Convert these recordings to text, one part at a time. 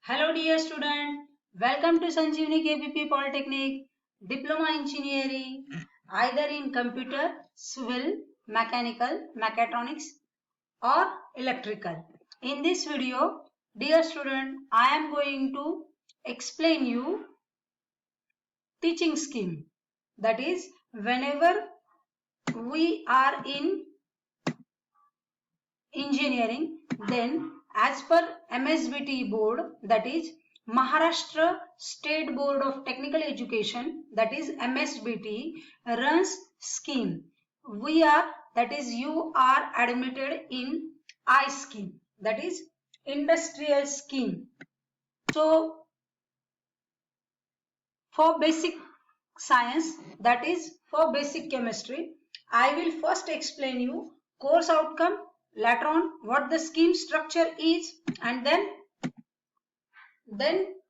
Hello dear student, welcome to Sanjeevani KPP Polytechnic Diploma Engineering, either in computer, civil, mechanical, mechatronics or electrical. In this video, dear student, I am going to explain you teaching scheme. That is, whenever we are in engineering, then as per MSBT board, that is Maharashtra State Board of Technical Education, that is MSBT, runs scheme. You are admitted in I scheme, that is industrial scheme. So for basic science, that is for basic chemistry, I will first explain you course outcome, later on what the scheme structure is, and then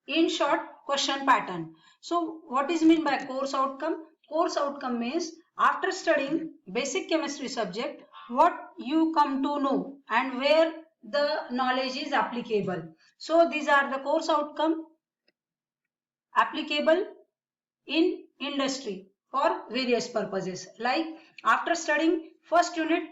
in short question pattern. So what is mean by course outcome? Course outcome means after studying basic chemistry subject, what you come to know and where the knowledge is applicable. So these are the course outcome applicable in industry for various purposes. Like after studying first unit,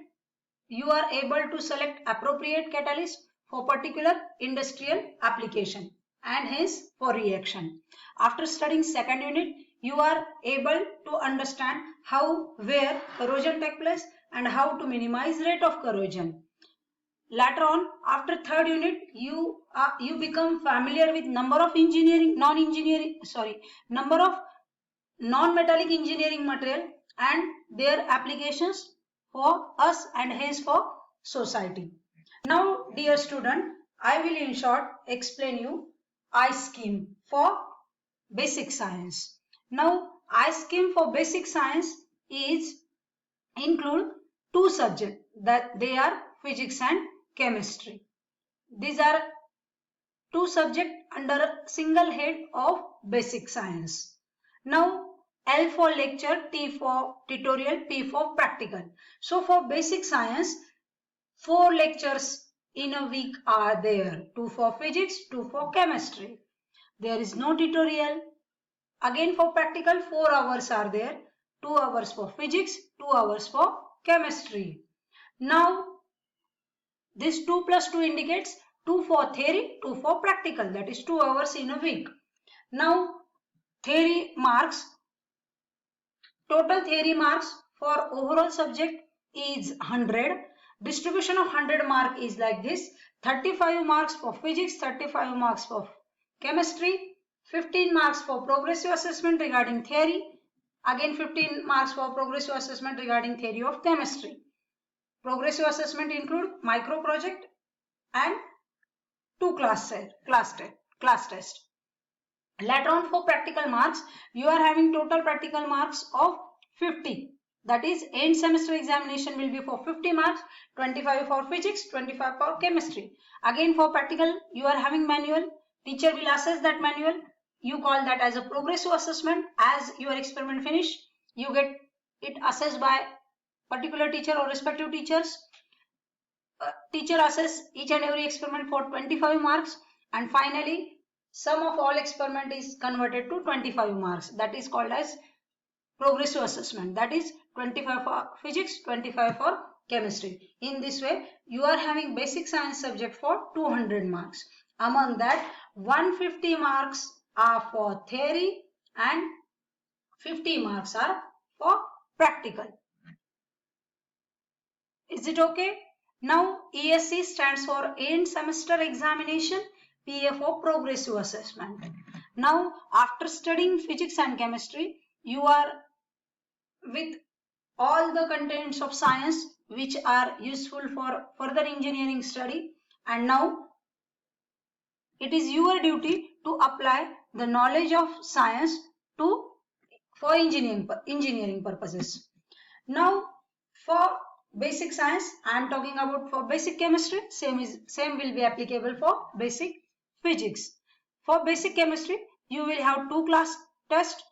you are able to select appropriate catalyst for particular industrial application and hence for reaction. After studying second unit, you are able to understand how, where corrosion takes place and how to minimize rate of corrosion. Later on, after third unit, you become familiar with number of non-metallic engineering material and their applications for us and hence for society. Now, dear student, I will in short explain you I scheme for basic science. Now, I scheme for basic science is include two subjects, that they are physics and chemistry. These are two subjects under a single head of basic science. Now, L for lecture, T for tutorial, P for practical. So for basic science, 4 lectures in a week are there. 2 for physics, 2 for chemistry. There is no tutorial. Again for practical, 4 hours are there. 2 hours for physics, 2 hours for chemistry. Now, this 2 plus 2 indicates 2 for theory, 2 for practical. That is 2 hours in a week. Now, theory marks. Total theory marks for overall subject is 100. Distribution of 100 mark is like this. 35 marks for physics, 35 marks for chemistry, 15 marks for progressive assessment regarding theory, again 15 marks for progressive assessment regarding theory of chemistry. Progressive assessment include micro project and 2 class test. Later on for practical marks, you are having total practical marks of 50. That is, end semester examination will be for 50 marks, 25 for physics, 25 for chemistry. Again for practical, you are having manual. Teacher will assess that manual. You call that as a progressive assessment. As your experiment finish, you get it assessed by particular teacher or respective teachers. Teacher assess each and every experiment for 25 marks, and finally sum of all experiment is converted to 25 marks. That is called as progressive assessment. That is 25 for physics, 25 for chemistry. In this way, you are having basic science subject for 200 marks. Among that, 150 marks are for theory and 50 marks are for practical. Is it okay? Now, ESE stands for end semester examination, PA for progressive assessment. Now, after studying physics and chemistry, you are with all the contents of science which are useful for further engineering study, and now it is your duty to apply the knowledge of science for engineering purposes. Now, for basic science, I am talking about for basic chemistry, same will be applicable for basic physics. For basic chemistry, you will have 2 class tests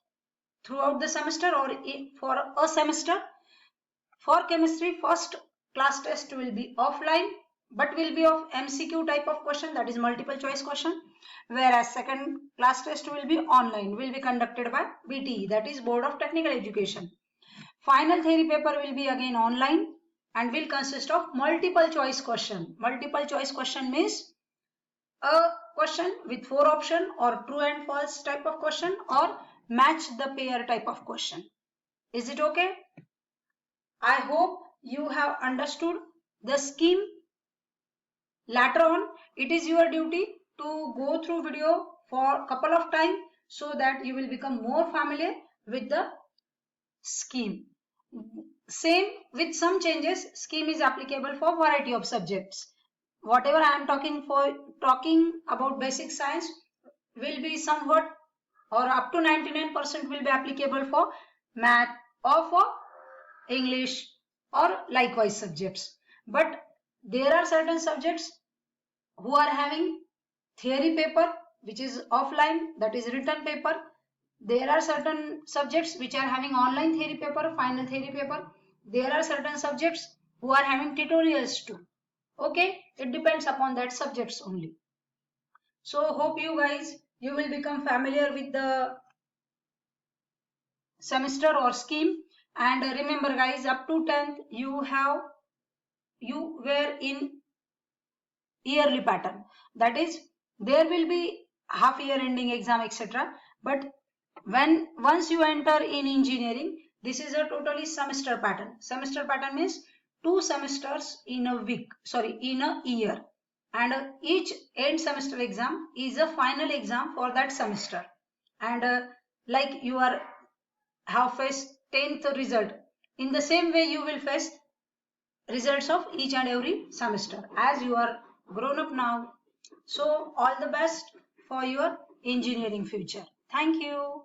throughout the semester or for a semester. For chemistry, first class test will be offline but will be of MCQ type of question, that is multiple choice question, whereas second class test will be online, will be conducted by BTE, that is Board of Technical Education. Final theory paper will be again online and will consist of multiple choice question. Multiple choice question means a question with 4 options or true and false type of question or match the pair type of question. Is it okay? I hope you have understood the scheme. Later on, it is your duty to go through video for a couple of times so that you will become more familiar with the scheme. Same with some changes, scheme is applicable for variety of subjects. Whatever I am talking about basic science will be somewhat or up to 99% will be applicable for math or for English or likewise subjects. But there are certain subjects who are having theory paper which is offline, that is written paper. There are certain subjects which are having online theory paper, final theory paper. There are certain subjects who are having tutorials too. Okay, it depends upon that subjects only. So hope you guys, you will become familiar with the semester or scheme. And remember guys, up to 10th you were in yearly pattern, that is there will be half year ending exam etc, but once you enter in engineering, this is a totally semester pattern. Semester pattern means 2 semesters in a year, and each end semester exam is a final exam for that semester. And like you have faced 10th result, in the same way you will face results of each and every semester as you are grown up now. So all the best for your engineering future. Thank you.